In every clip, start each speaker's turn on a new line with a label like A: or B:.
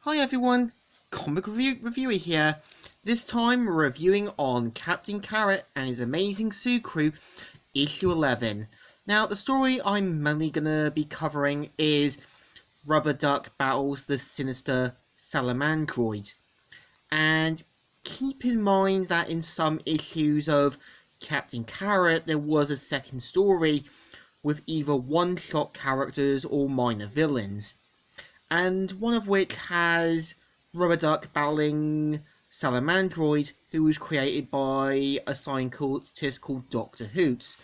A: Hi everyone, Reviewer here. This time we're reviewing on Captain Carrot and his Amazing Zoo Crew, issue 11. Now the story I'm mainly gonna be covering is Rubberduck battles the sinister Salamandroid. And keep in mind that in some issues of Captain Carrot there was a second story with either one-shot characters or minor villains, and one of which has Rubberduck battling Salamandroid, who was created by a scientist called Dr. Hoots.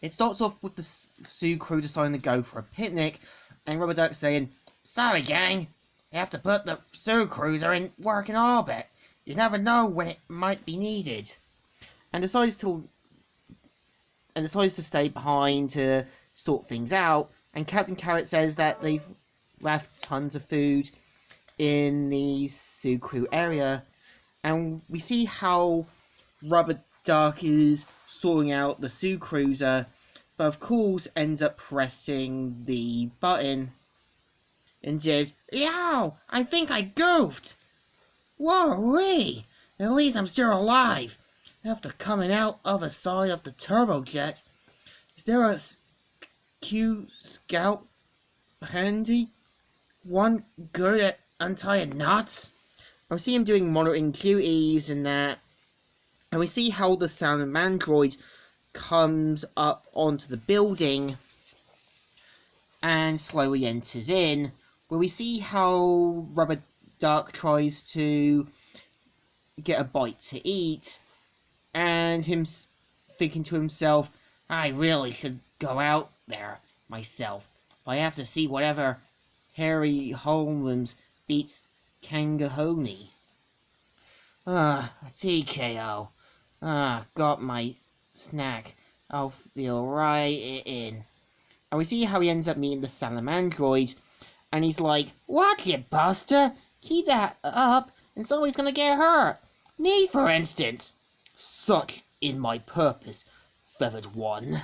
A: It starts off with the zoo crew deciding to go for a picnic, and Rubberduck saying, "Sorry gang, you have to put the zoo cruiser in working orbit. You never know when it might be needed." And decides to stay behind to sort things out, and Captain Carrot says that they've left tons of food in the zoo crew area, and we see how Rubberduck is sorting out the zoo cruiser, but of course ends up pressing the button and says, "Yow, I think I goofed. Whoa-wee, at least I'm still alive after coming out of the side of the turbojet. Is there a Q scout handy? One good at untying knots?" I see him doing monitoring duties and that, and we see how the Salamandroid comes up onto the building and slowly enters in, where we see how Rubberduck tries to get a bite to eat, and him thinking to himself, "I really should go out there myself. If I have to see whatever Harry Holmes beats Kangahoney. TKO. Got my snack. I'll feel right in." And we see how he ends up meeting the Salamandroid, and he's like, "Watch it, Buster. Keep that up, and somebody's gonna get hurt. Me, for instance. Such in my purpose, feathered one."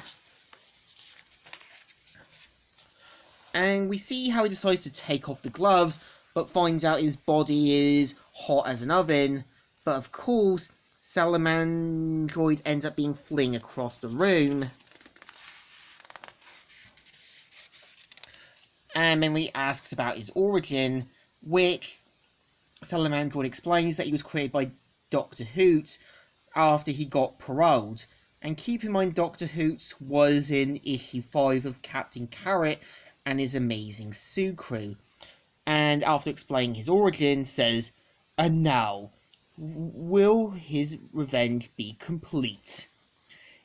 A: And we see how he decides to take off the gloves, but finds out his body is hot as an oven. But of course, Salamandroid ends up being fling across the room, and mainly asks about his origin, which Salamandroid explains that he was created by Dr. Hoots after he got paroled. And keep in mind, Dr. Hoots was in issue 5 of Captain Carrot and his Amazing Zoo Crew. And after explaining his origin, says, "And now, will his revenge be complete?"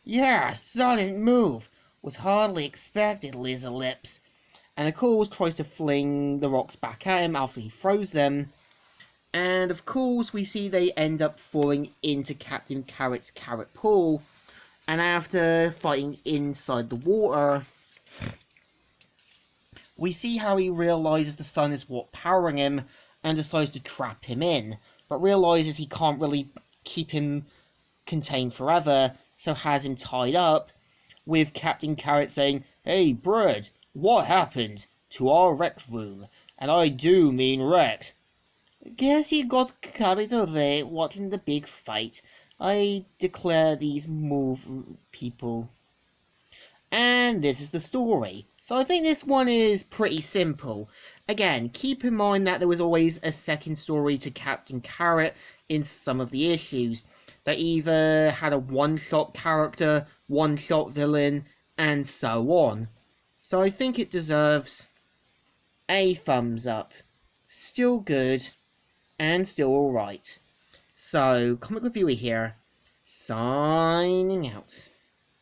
A: "Yeah, sudden move. Was hardly expected, Lips." And of course tries to fling the rocks back at him after he throws them. And of course we see they end up falling into Captain Carrot's carrot pool. And after fighting inside the water, we see how he realizes the sun is what powering him and decides to trap him in, but realizes he can't really keep him contained forever, so has him tied up, with Captain Carrot saying, "Hey Bird, what happened to our rec room? And I do mean wrecked." "Guess you got carried away watching the big fight. I declare these move people." And this is the story. So I think this one is pretty simple. Again, keep in mind that there was always a second story to Captain Carrot in some of the issues, that either had a one-shot character, one-shot villain, and so on. So I think it deserves a thumbs up. Still good, and still alright. So, Comic Reviewer here, signing out.